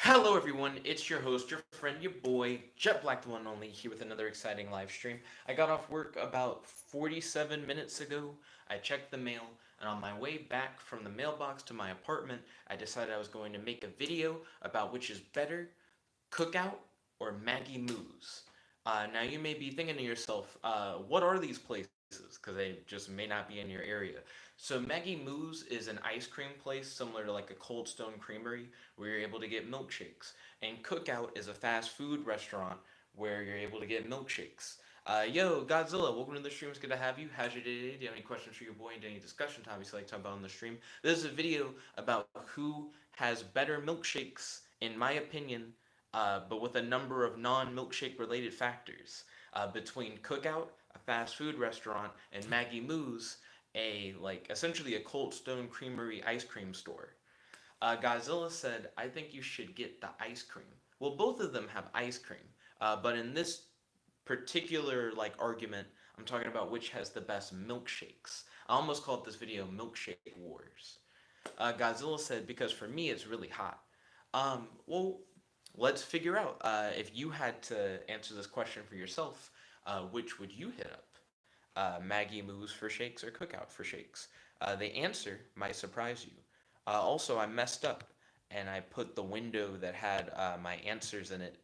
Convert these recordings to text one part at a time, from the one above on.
Hello, everyone. It's your host, your friend, your boy, Jet Black, the one and only, here with another exciting live stream. I got off work about 47 minutes ago. I checked the mail, and on my way back from the mailbox to my apartment, I decided I was going to make a video about which is better, Cookout or Maggie Moo's. Now, you may be thinking to yourself, what are these places? Because they just may not be in your area. So, Maggie Moo's is an ice cream place similar to like a Cold Stone Creamery where you're able to get milkshakes. And Cookout is a fast food restaurant where you're able to get milkshakes. Yo, Godzilla, welcome to the stream. It's good to have you. How's your day? Do you have any questions for your boy and any discussion topics you like to talk about on the stream? This is a video about who has better milkshakes, in my opinion, but with a number of non-milkshake related factors between Cookout, a fast food restaurant, and Maggie Moo's, a like essentially a Cold Stone Creamery ice cream store. Godzilla said, "I think you should get the ice cream." Well, both of them have ice cream, but in this particular like argument, I'm talking about which has the best milkshakes. I almost called this video "Milkshake Wars." Godzilla said, "Because for me, it's really hot." Well, let's figure out if you had to answer this question for yourself, which would you hit up? Maggie Moo's for shakes or Cookout for shakes? The answer might surprise you. Also, I messed up and I put the window that had my answers in it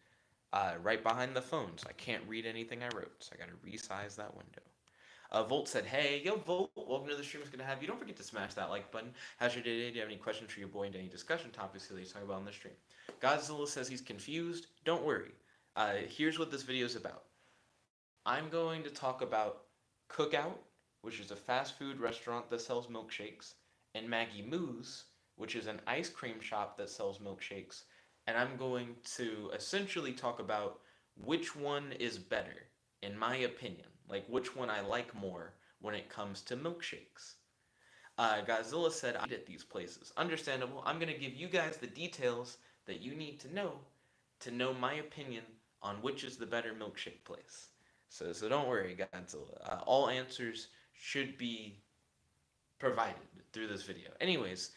right behind the phone, so I can't read anything I wrote. So I got to resize that window. Volt said, "Hey, yo, Volt, welcome to the stream. It's good to have you. Don't forget to smash that like button. How's your day? Do you have any questions for your boy and any discussion topics that you talk about on the stream?" Godzilla says he's confused. Don't worry. Here's what this video is about. I'm going to talk about Cookout, which is a fast food restaurant that sells milkshakes, and Maggie Moo's, which is an ice cream shop that sells milkshakes. And I'm going to essentially talk about which one is better, in my opinion. Like, which one I like more when it comes to milkshakes. Godzilla said, "I eat at these places." Understandable. I'm going to give you guys the details that you need to know my opinion on which is the better milkshake place. So don't worry, Godzilla. All answers should be provided through this video. Anyways,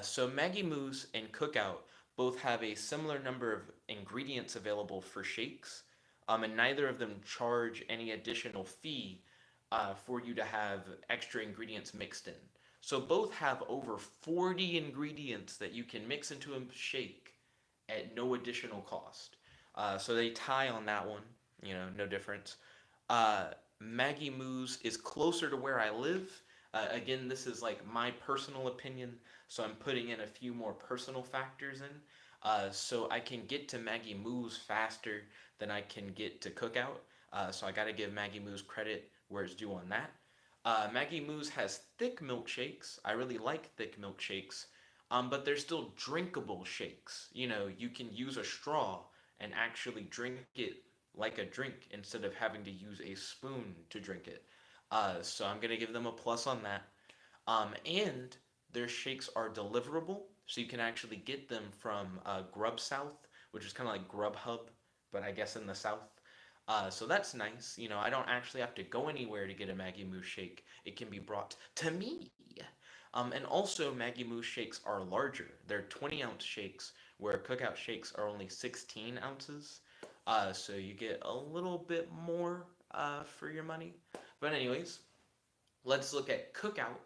so Maggie Moo's and Cookout both have a similar number of ingredients available for shakes, and neither of them charge any additional fee for you to have extra ingredients mixed in. So both have over 40 ingredients that you can mix into a shake at no additional cost. So they tie on that one, no difference. Uh, Maggie Moo's is closer to where I live. Again, this is like my personal opinion, so I'm putting in a few more personal factors in. So I can get to Maggie Moo's faster than I can get to Cookout. So I got to give Maggie Moo's credit where it's due on that. Maggie Moo's has thick milkshakes. I really like thick milkshakes, but they're still drinkable shakes. You can use a straw and actually drink it like a drink instead of having to use a spoon to drink it. So I'm gonna give them a plus on that. And their shakes are deliverable, so you can actually get them from Grub South, which is kind of like Grubhub, but I guess in the South. So that's nice. I don't actually have to go anywhere to get a Maggie Moo shake. It can be brought to me. And also, Maggie Moo shakes are larger. They're 20-ounce shakes, where Cookout shakes are only 16 ounces. So you get a little bit more for your money. But anyways, let's look at Cookout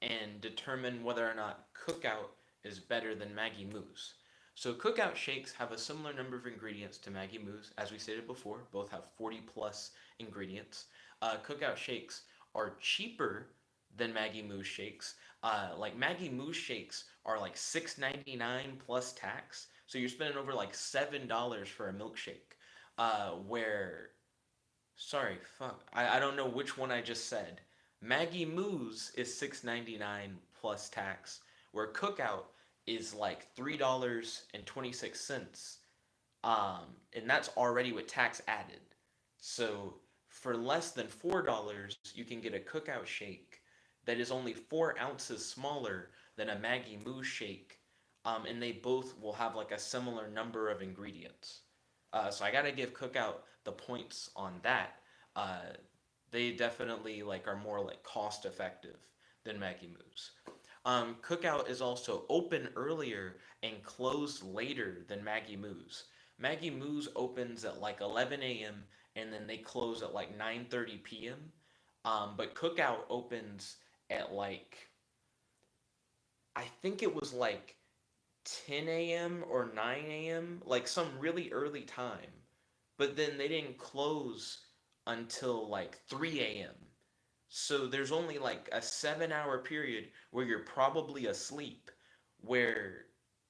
and determine whether or not Cookout is better than Maggie Moo's. So Cookout shakes have a similar number of ingredients to Maggie Moo's, as we stated before. Both have 40 plus ingredients. Cookout shakes are cheaper than Maggie Moo's shakes. Like Maggie Moo's shakes are like $6.99 plus tax, so you're spending over like $7 for a milkshake. Where Sorry, fuck. I don't know which one I just said. Maggie Moo's is $6.99 plus tax, where Cookout is like $3.26. And that's already with tax added. So for less than $4, you can get a Cookout shake that is only 4 ounces smaller than a Maggie Moo shake. And they both will have like a similar number of ingredients. So I gotta give Cookout the points on that. Uh, they definitely like are more like cost effective than Maggie Moo's. Cookout is also open earlier and closed later than Maggie Moo's. Maggie Moo's opens at like 11 a.m. and then they close at like 9:30 p.m. But Cookout opens at like, I think it was like 10 a.m. or 9 a.m., like some really early time. But then they didn't close until like 3 a.m. So there's only like a 7 hour period where you're probably asleep, where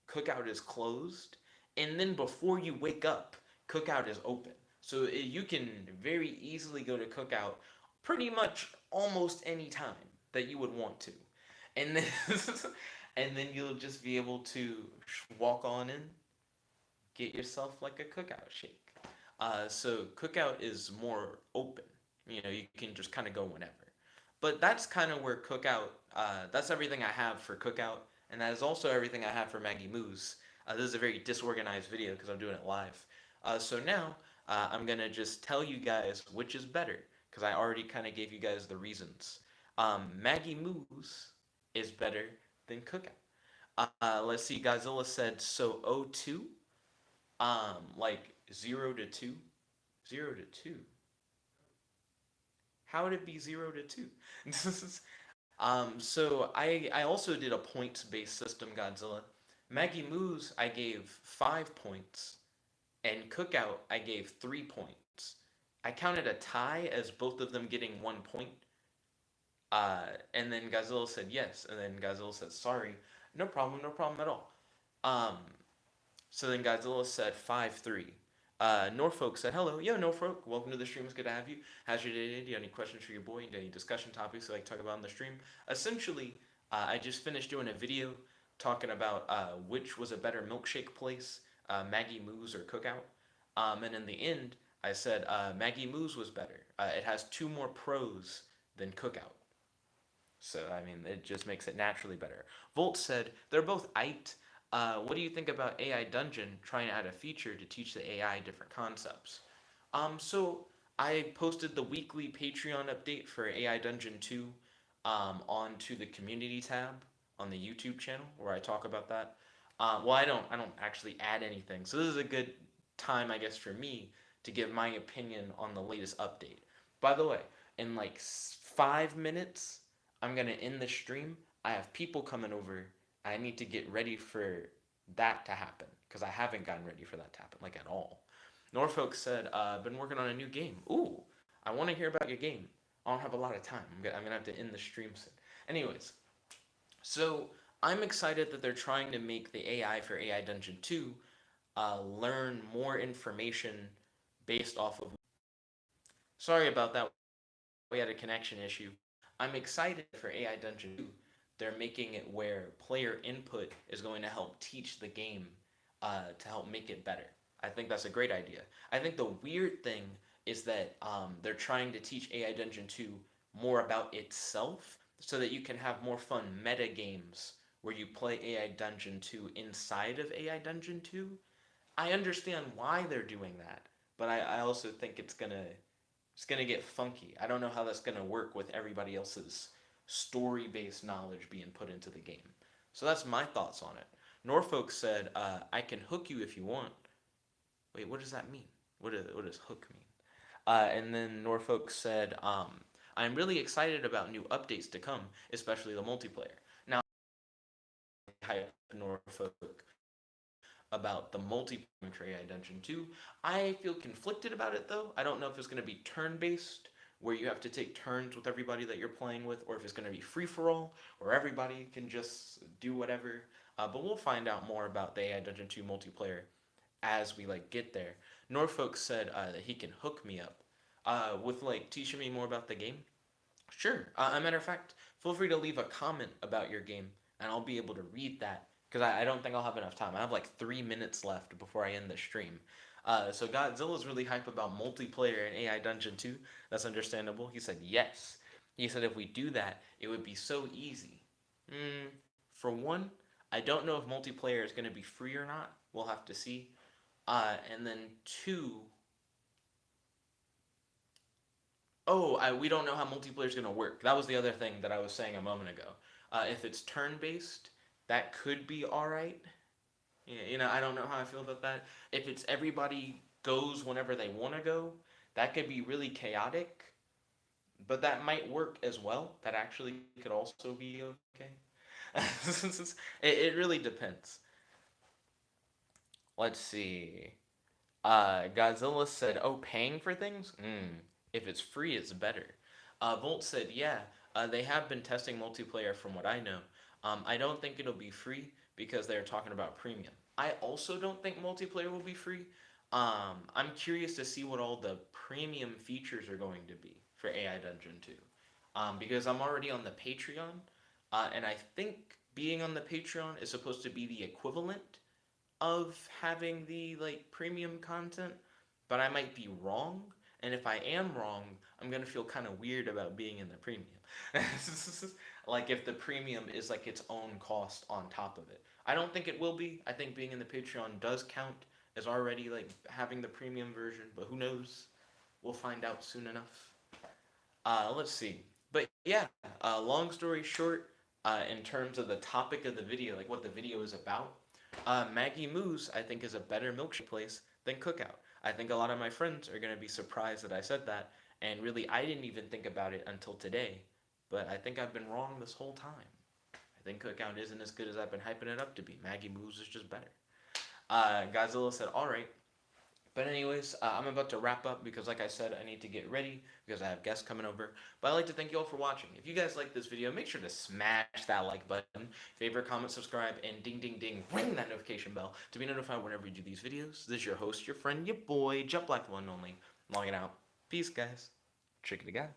Cookout is closed. And then before you wake up, Cookout is open. So you can very easily go to Cookout pretty much almost any time that you would want to. And then and then you'll just be able to walk on in, get yourself like a Cookout shake. So Cookout is more open. You know, you can just kind of go whenever. But that's kind of where Cookout. That's everything I have for Cookout, and that is also everything I have for Maggie Moo's. This is a very disorganized video because I'm doing it live. So now I'm gonna just tell you guys which is better because I already kind of gave you guys the reasons. Maggie Moo's is better than Cookout. Let's see. Godzilla said so. 02, like 0 to 2, 0 to 2. How would it be 0 to 2? So I also did a points based system, Godzilla. Maggie Moo's I gave 5 points, and Cookout I gave 3 points. I counted a tie as both of them getting 1 point. And then Godzilla said yes, and then Godzilla said sorry. No problem, no problem at all. Um, so then Godzilla said 5-3. Norfolk said, hello. Yo, Norfolk. Welcome to the stream. It's good to have you. How's your day today? Do you have any questions for your boy? Do you have any discussion topics you like to talk about on the stream? Essentially, I just finished doing a video talking about which was a better milkshake place, Maggie Moo's or Cookout. And in the end, I said Maggie Moo's was better. It has two more pros than Cookout. So, I mean, it just makes it naturally better. Volt said, they're both IT. What do you think about AI Dungeon trying to add a feature to teach the AI different concepts? So I posted the weekly Patreon update for AI Dungeon 2 onto the community tab on the YouTube channel where I talk about that. Well, I don't actually add anything. So this is a good time, I guess, for me to give my opinion on the latest update. By the way, in like 5 minutes, I'm gonna end the stream. I have people coming over. I need to get ready for that to happen because I haven't gotten ready for that to happen like at all. Norfolk said, "Been working on a new game. Ooh, I want to hear about your game. I don't have a lot of time. I'm gonna have to end the stream soon. Anyways, so I'm excited that they're trying to make the AI for AI Dungeon 2 learn more information based off of. Sorry about that. We had a connection issue. I'm excited for AI Dungeon 2. They're making it where player input is going to help teach the game to help make it better. I think that's a great idea. I think the weird thing is that they're trying to teach AI Dungeon 2 more about itself so that you can have more fun meta games where you play AI Dungeon 2 inside of AI Dungeon 2. I understand why they're doing that, but I also think it's gonna get funky. I don't know how that's gonna work with everybody else's story-based knowledge being put into the game. So that's my thoughts on it. Norfolk said, "I can hook you if you want." Wait, what does that mean? What does hook mean? And then Norfolk said, "I'm really excited about new updates to come, especially the multiplayer." Now, hype Norfolk about the multiplayer AI Dungeon 2. I feel conflicted about it though. I don't know if it's going to be turn based, where you have to take turns with everybody that you're playing with, or if it's going to be free for all, where everybody can just do whatever. But we'll find out more about the AI Dungeon 2 multiplayer as we like get there. Norfolk said that he can hook me up with like teaching me more about the game. Sure. A matter of fact, feel free to leave a comment about your game, and I'll be able to read that because I don't think I'll have enough time. I have like 3 minutes left before I end the stream. So Godzilla's really hype about multiplayer in AI Dungeon 2. That's understandable. He said yes. He said if we do that, it would be so easy. For one, I don't know if multiplayer is going to be free or not. We'll have to see. And then two, we don't know how multiplayer is going to work. That was the other thing that I was saying a moment ago. If it's turn based, that could be all right. Yeah, I don't know how I feel about that. If it's everybody goes whenever they want to go, that could be really chaotic, but that might work as well. That actually could also be okay. It really depends. Let's see. Godzilla said, "Oh, paying for things? If it's free, it's better." Volt said, "Yeah, they have been testing multiplayer from what I know. I don't think it'll be free because they're talking about premium. I also don't think multiplayer will be free. I'm curious to see what all the premium features are going to be for AI Dungeon 2. Because I'm already on the Patreon, and I think being on the Patreon is supposed to be the equivalent of having the like premium content, but I might be wrong. And if I am wrong, I'm gonna feel kind of weird about being in the premium. Like if the premium is like its own cost on top of it. I don't think it will be. I think being in the Patreon does count as already like having the premium version, but who knows? We'll find out soon enough. Let's see. But yeah, long story short, in terms of the topic of the video, like what the video is about, Maggie Moo's, I think, is a better milkshake place than Cookout. I think a lot of my friends are going to be surprised that I said that, and really, I didn't even think about it until today, but I think I've been wrong this whole time. I think Cookout isn't as good as I've been hyping it up to be. Maggie Moo's is just better. Godzilla said, alright, but anyways, I'm about to wrap up because like I said, I need to get ready because I have guests coming over. But I'd like to thank you all for watching. If you guys like this video, make sure to smash that like button, favorite, comment, subscribe, and ding ding ding, ring that notification bell to be notified whenever we do these videos. This is your host, your friend, your boy, Jet Black the one and only, logging out. Peace, guys. Tricky the guy.